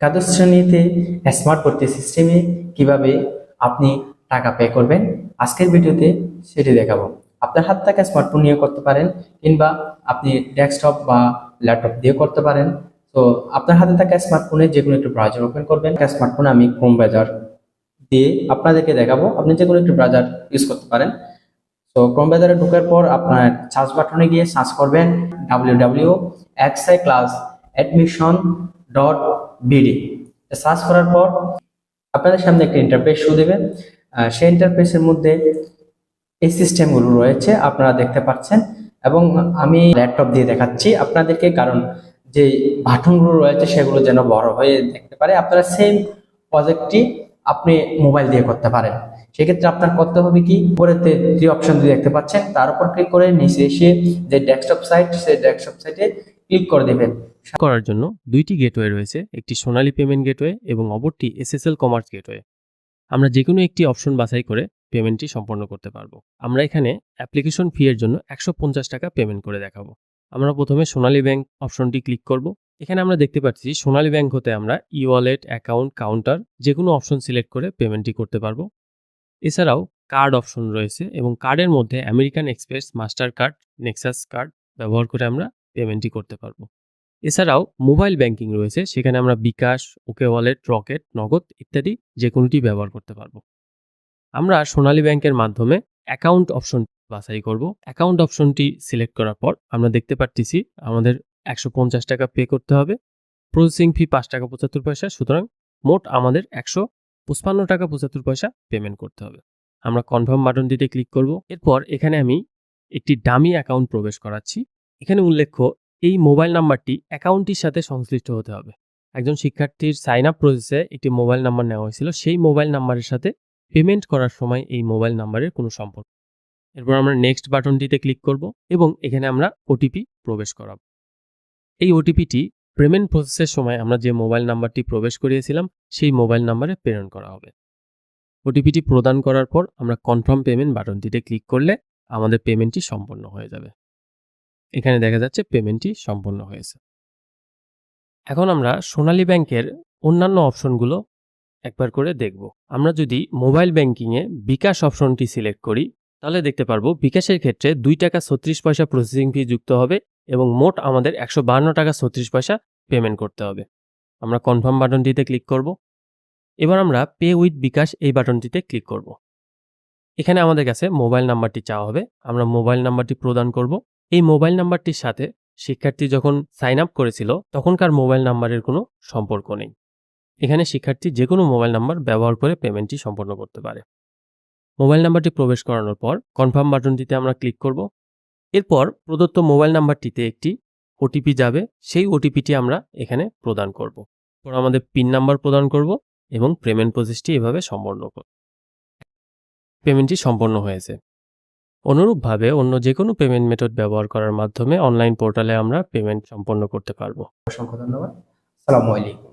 একাদশ শ্রেণীতে স্মার্ট ভর্তি সিস্টেমে কিভাবে আপনি টাকা পে করবেন আজকের ভিডিওতে সেটি দেখাবো। আপনার হাত থাকা স্মার্টফোন নিয়ে করতে পারেন, কিংবা আপনি ডেস্কটপ বা ল্যাপটপ দিয়ে করতে পারেন। তো আপনার হাতে থাকা স্মার্টফোনে যে কোনো একটু ব্রাউজার ওপেন করবেন। স্মার্টফোনে আমি ক্রোম ব্রাউজার দিয়ে আপনাদেরকে দেখাবো, আপনি যে কোনো একটু ব্রাউজার ইউজ করতে পারেন। তো ক্রোম ব্রাউজারে ঢোকার পর আপনার সার্চ বাটনে গিয়ে সার্চ করবেন www.exciclassadmission.bd। সার্চ করার পর আপনাদের সামনে একটা ইন্টারফেস শো দেবে। সেই ইন্টারফেসের মধ্যে এই সিস্টেমগুলো রয়েছে আপনারা দেখতে পাচ্ছেন, এবং আমি ল্যাপটপ দিয়ে দেখাচ্ছি আপনাদেরকে, কারণ যে বাটনগুলো রয়েছে সেগুলো যেন বড় হয়ে দেখতে পারে। আপনারা সেম প্রজেক্টটি আপনি মোবাইল দিয়ে করতে পারেন। সেক্ষেত্রে আপনার করতে হবে কি, উপরেতে থ্রি অপশন দেখতে পাচ্ছেন, তার উপর ক্লিক করে নিচে এসে যে ডেস্কটপ সাইট, সেই ডেস্কটপ সাইটে ক্লিক করে দেবেন। করার জন্য দুইটি গেটওয়ে রয়েছে, একটি সোনালী পেমেন্ট গেটওয়ে এবং অপরটি এসএসএল কমার্স গেটওয়ে। আমরা যে কোনো একটি অপশন বাছাই করে পেমেন্টটি সম্পন্ন করতে পারবো। আমরা এখানে অ্যাপ্লিকেশন ফি এর জন্য 150 টাকা পেমেন্ট করে দেখাবো। আমরা প্রথমে সোনালী ব্যাংক অপশনটি ক্লিক করব। এখানে আমরা দেখতে পাচ্ছি সোনালী ব্যাংক হতে আমরা ই ওয়ালেট, অ্যাকাউন্ট, কাউন্টার যে কোনো অপশন সিলেক্ট করে পেমেন্টটি করতে পারবো। এছাড়াও কার্ড অপশন রয়েছে এবং কার্ডের মধ্যে American express, master card, Nexus card ব্যবহার করে আমরা পেমেন্টটি করতে পারবো। এছাড়াও মোবাইল ব্যাংকিং রয়েছে, সেখানে আমরা বিকাশ, ওকে ওয়ালেট, রকেট, নগদ ইত্যাদি যে কোনোটি ব্যবহার করতে পারবো। আমরা সোনালী ব্যাংকের মাধ্যমে অ্যাকাউন্ট অপশন বাছাই করব। অ্যাকাউন্ট অপশনটি সিলেক্ট করার পর আমরা দেখতে পাচ্ছি আমাদের 150 টাকা পে করতে হবে। প্রসেসিং ফি 5 টাকা 75 পয়সা, সুতরাং মোট আমাদের 155 টাকা 75 পয়সা পেমেন্ট করতে হবে। আমরা কনফার্ম বাটনটিতে ক্লিক করব। এরপর এখানে আমি একটি ডামি অ্যাকাউন্ট প্রবেশ করাচ্ছি। এখানে উল্লেখ্য, এই মোবাইল নাম্বারটি অ্যাকাউন্টটির সাথে সংশ্লিষ্ট হতে হবে। একজন শিক্ষার্থীর সাইন আপ প্রসেসে একটি মোবাইল নাম্বার নেওয়া হয়েছিল, সেই মোবাইল নাম্বারের সাথে পেমেন্ট করার সময় এই মোবাইল নাম্বারের কোনো সম্পর্ক। এরপর আমরা নেক্সট বাটনটিতে ক্লিক করব এবং এখানে আমরা ওটিপি প্রবেশ করাব। এই ওটিপিটি পেমেন্ট প্রসেসের সময় আমরা যে মোবাইল নাম্বারটি প্রবেশ করিয়েছিলাম সেই মোবাইল নাম্বারে প্রেরণ করা হবে। ওটিপিটি প্রদান করার পর আমরা কনফার্ম পেমেন্ট বাটনটিতে ক্লিক করলে আমাদের পেমেন্টটি সম্পন্ন হয়ে যাবে। এখানে দেখা যাচ্ছে পেমেন্টটি সম্পন্ন হয়েছে। এখন আমরা সোনালী ব্যাংকের অন্যান্য অপশনগুলো একবার করে দেখব। আমরা যদি মোবাইল ব্যাংকিংয়ে বিকাশ অপশনটি সিলেক্ট করি, তাহলে দেখতে পারবো বিকাশের ক্ষেত্রে 2 টাকা 36 পয়সা প্রসেসিং ফি যুক্ত হবে এবং মোট আমাদের 152 টাকা 36 পয়সা পেমেন্ট করতে হবে। আমরা কনফার্ম বাটনটিতে ক্লিক করব। এবার আমরা পে উইথ বিকাশ এই বাটনটিতে ক্লিক করব। এখানে আমাদের কাছে মোবাইল নাম্বারটি চাওয়া হবে, আমরা মোবাইল নাম্বারটি প্রদান করব। এই মোবাইল নাম্বারটির সাথে শিক্ষার্থী যখন সাইন আপ করেছিল তখনকার মোবাইল নাম্বারের কোনো সম্পর্ক নেই। এখানে শিক্ষার্থী যে কোনো মোবাইল নাম্বার ব্যবহার করে পেমেন্টটি সম্পন্ন করতে পারে। মোবাইল নাম্বারটি প্রবেশ করানোর পর কনফার্ম বাটনটিতে আমরা ক্লিক করব। এরপর প্রদত্ত মোবাইল নাম্বারটিতে একটি ওটিপি যাবে, সেই ওটিপিটি আমরা এখানে প্রদান করব। এরপর আমাদের পিন নাম্বার প্রদান করব এবং পেমেন্ট প্রসেসটি এভাবে সম্পন্ন করব। পেমেন্টটি সম্পন্ন হয়েছে। অনুরূপভাবে অন্য যে কোনো পেমেন্ট মেথড ব্যবহার করার মাধ্যমে অনলাইন পোর্টালে আমরা পেমেন্ট সম্পন্ন করতে পারবো। অসংখ্য ধন্যবাদ। আসসালামু আলাইকুম।